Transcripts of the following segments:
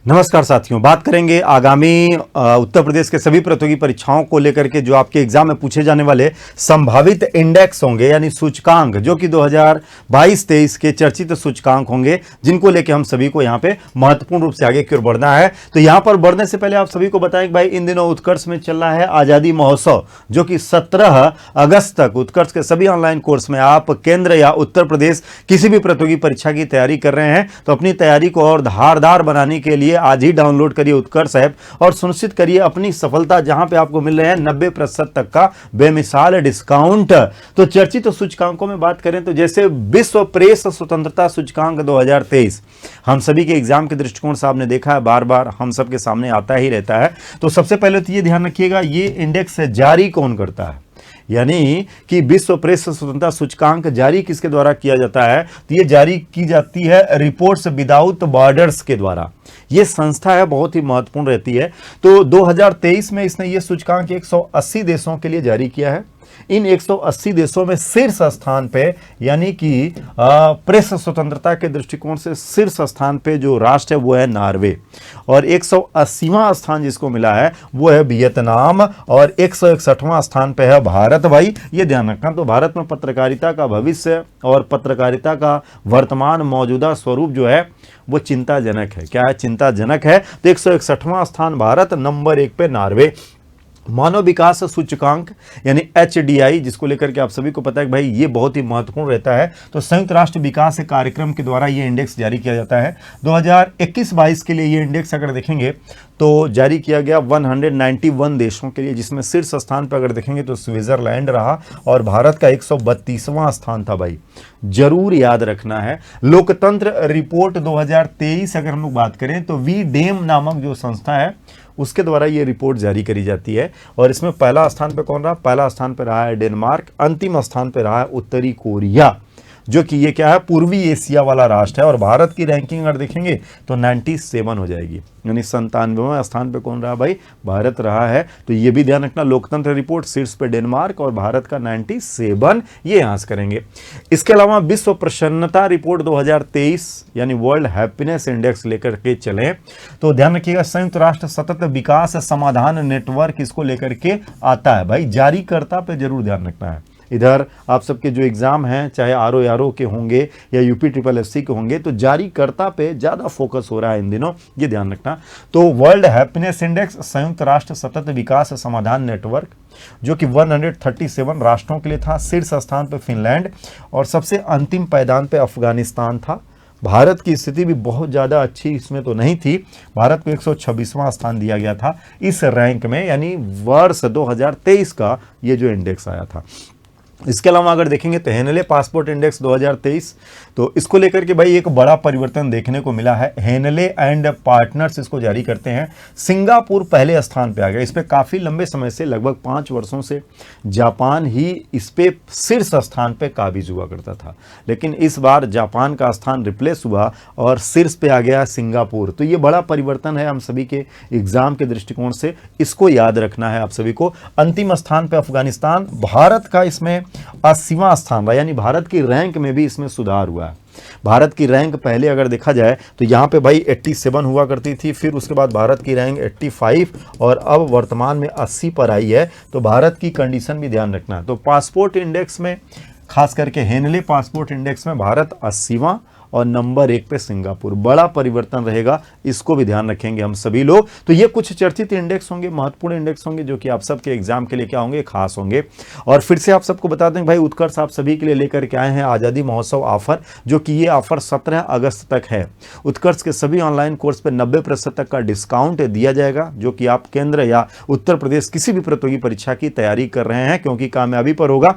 नमस्कार साथियों, बात करेंगे आगामी उत्तर प्रदेश के सभी प्रतियोगी परीक्षाओं को लेकर के जो आपके एग्जाम में पूछे जाने वाले संभावित इंडेक्स होंगे यानी सूचकांक, जो कि 2022-23 के चर्चित सूचकांक होंगे, जिनको लेके हम सभी को यहाँ पे महत्वपूर्ण रूप से आगे की ओर बढ़ना है। तो यहाँ पर बढ़ने से पहले आप सभी को बताएं कि भाई इन दिनों उत्कर्ष में चल रहा है आज़ादी महोत्सव, जो कि 17 अगस्त तक उत्कर्ष के सभी ऑनलाइन कोर्स में आप केंद्र या उत्तर प्रदेश किसी भी प्रतियोगी परीक्षा की तैयारी कर रहे हैं तो अपनी तैयारी को और धारदार बनाने के लिए आज ही डाउनलोड करिए उत्कर्ष ऐप और सुनिश्चित करिए अपनी सफलता, जहां पे आपको मिल रहे हैं 90% तक का बेमिसाल डिस्काउंट। तो चर्चित सूचकांकों में बात करें तो जैसे विश्व प्रेस स्वतंत्रता सूचकांक 2023 हम सभी के एग्जाम के दृष्टिकोण से आपने देखा है, बार बार हम सबके सामने आता ही रहता है। तो सबसे पहले तो ये ध्यान रखिएगा, ये इंडेक्स जारी कौन करता है, यानी कि विश्व प्रेस स्वतंत्रता सूचकांक जारी किसके द्वारा किया जाता है, तो ये जारी की जाती है रिपोर्ट्स विदाउट बॉर्डर्स के द्वारा। ये संस्था है, बहुत ही महत्वपूर्ण रहती है। तो 2023 में इसने ये सूचकांक 180 देशों के लिए जारी किया है। इन 180 देशों में शीर्ष स्थान पे, यानी कि प्रेस स्वतंत्रता के दृष्टिकोण से शीर्ष स्थान पे जो राष्ट्र है वो है नॉर्वे, और 180वां स्थान जिसको मिला है वो है वियतनाम, और 161वां स्थान पे है भारत। भाई ये ध्यान रखना, तो भारत में पत्रकारिता का भविष्य और पत्रकारिता का वर्तमान मौजूदा स्वरूप जो है वो चिंताजनक है। क्या है? चिंताजनक है। तो 161वां स्थान भारत, नंबर 1 पे नॉर्वे। मानव विकास सूचकांक यानी HDI, जिसको लेकर के आप सभी को पता है कि भाई ये बहुत ही महत्वपूर्ण रहता है। तो संयुक्त राष्ट्र विकास कार्यक्रम के द्वारा ये इंडेक्स जारी किया जाता है। 2021-22 के लिए ये इंडेक्स अगर देखेंगे तो जारी किया गया 191 देशों के लिए, जिसमें शीर्ष स्थान पर अगर देखेंगे तो स्विट्जरलैंड रहा और भारत का 132वां स्थान था। भाई जरूर याद रखना है। लोकतंत्र रिपोर्ट 2023 अगर हम लोग बात करें तो वीडेम नामक जो संस्था है उसके द्वारा ये रिपोर्ट जारी करी जाती है, और इसमें पहला स्थान पे कौन रहा? पहला स्थान पे रहा है डेनमार्क, अंतिम स्थान पे रहा है उत्तरी कोरिया, जो कि ये क्या है, पूर्वी एशिया वाला राष्ट्र है। और भारत की रैंकिंग अगर देखेंगे तो 97 हो जाएगी, यानी 97वें स्थान पे कौन रहा? भाई भारत रहा है। तो ये भी ध्यान रखना, लोकतंत्र रिपोर्ट शीर्ष पे डेनमार्क और भारत का 97, ये यहाँ से करेंगे। इसके अलावा विश्व प्रसन्नता रिपोर्ट 2023 यानी वर्ल्ड हैप्पीनेस इंडेक्स लेकर के चले तो ध्यान रखिएगा, संयुक्त राष्ट्र सतत विकास समाधान नेटवर्क इसको लेकर के आता है। भाई जारीकर्ता पे जरूर ध्यान रखना है। इधर आप सबके जो एग्जाम हैं, चाहे RO के होंगे या UPSSC के होंगे, तो जारीकर्ता पे ज़्यादा फोकस हो रहा है इन दिनों, ये ध्यान रखना। तो वर्ल्ड हैप्पीनेस इंडेक्स संयुक्त राष्ट्र सतत विकास समाधान नेटवर्क, जो कि 137 राष्ट्रों के लिए था, शीर्ष स्थान पे फिनलैंड और सबसे अंतिम पायदान पे अफगानिस्तान था। भारत की स्थिति भी बहुत ज़्यादा अच्छी इसमें तो नहीं थी, भारत को 126वां स्थान दिया गया था इस रैंक में, यानी वर्ष 2023 का ये जो इंडेक्स आया था। इसके अलावा अगर देखेंगे तो हेनले पासपोर्ट इंडेक्स 2023, तो इसको लेकर के भाई एक बड़ा परिवर्तन देखने को मिला है। हेनले एंड पार्टनर्स इसको जारी करते हैं। सिंगापुर पहले स्थान पे आ गया। इस पे काफ़ी लंबे समय से, लगभग 5 वर्षों से जापान ही इस पे शीर्ष स्थान पे काबिज हुआ करता था, लेकिन इस बार जापान का स्थान रिप्लेस हुआ और शीर्ष पे आ गया सिंगापुर। तो ये बड़ा परिवर्तन है हम सभी के एग्जाम के दृष्टिकोण से, इसको याद रखना है आप सभी को। अंतिम स्थान पे अफगानिस्तान, भारत का इसमें 80वां स्थान रहा, यानी भारत की रैंक में भी इसमें सुधार हुआ है। भारत की रैंक पहले अगर देखा जाए तो यहाँ पे भाई 87 हुआ करती थी, फिर उसके बाद भारत की रैंक 85 और अब वर्तमान में 80 पर आई है। तो भारत की कंडीशन भी ध्यान रखना है। तो पासपोर्ट इंडेक्स में खास करके हेनले पासपोर्ट इंडेक्स में भारत 80वां और नंबर 1 पे सिंगापुर। बड़ा परिवर्तन रहेगा, इसको भी ध्यान रखेंगे हम सभी लोग। तो ये कुछ चर्चित इंडेक्स होंगे, महत्वपूर्ण इंडेक्स होंगे, जो कि आप सबके एग्जाम के लिए क्या होंगे, खास होंगे। और फिर से आप सबको बता दें भाई उत्कर्ष आप सभी के लिए लेकर के आए हैं आज़ादी महोत्सव ऑफर, जो कि ये ऑफर 17 अगस्त तक है। उत्कर्ष के सभी ऑनलाइन कोर्स पर 90% तक का डिस्काउंट दिया जाएगा, जो कि आप केंद्र या उत्तर प्रदेश किसी भी प्रतियोगी परीक्षा की तैयारी कर रहे हैं, क्योंकि कामयाबी पर होगा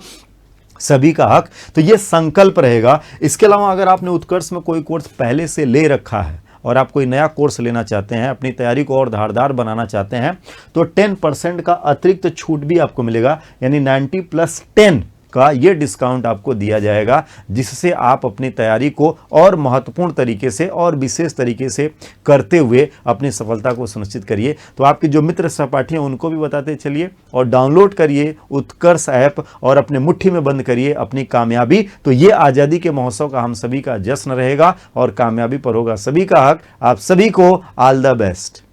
सभी का हक। तो ये संकल्प रहेगा। इसके अलावा अगर आपने उत्कर्ष में कोई कोर्स पहले से ले रखा है और आप कोई नया कोर्स लेना चाहते हैं, अपनी तैयारी को और धारदार बनाना चाहते हैं, तो 10% का अतिरिक्त छूट भी आपको मिलेगा, यानी 90+10 का ये डिस्काउंट आपको दिया जाएगा, जिससे आप अपनी तैयारी को और महत्वपूर्ण तरीके से और विशेष तरीके से करते हुए अपनी सफलता को सुनिश्चित करिए। तो आपके जो मित्र सहपाठी हैं उनको भी बताते चलिए और डाउनलोड करिए उत्कर्ष ऐप और अपने मुट्ठी में बंद करिए अपनी कामयाबी। तो ये आज़ादी के महोत्सव का हम सभी का जश्न रहेगा और कामयाबी पर होगा सभी का हक। आप सभी को ऑल द बेस्ट।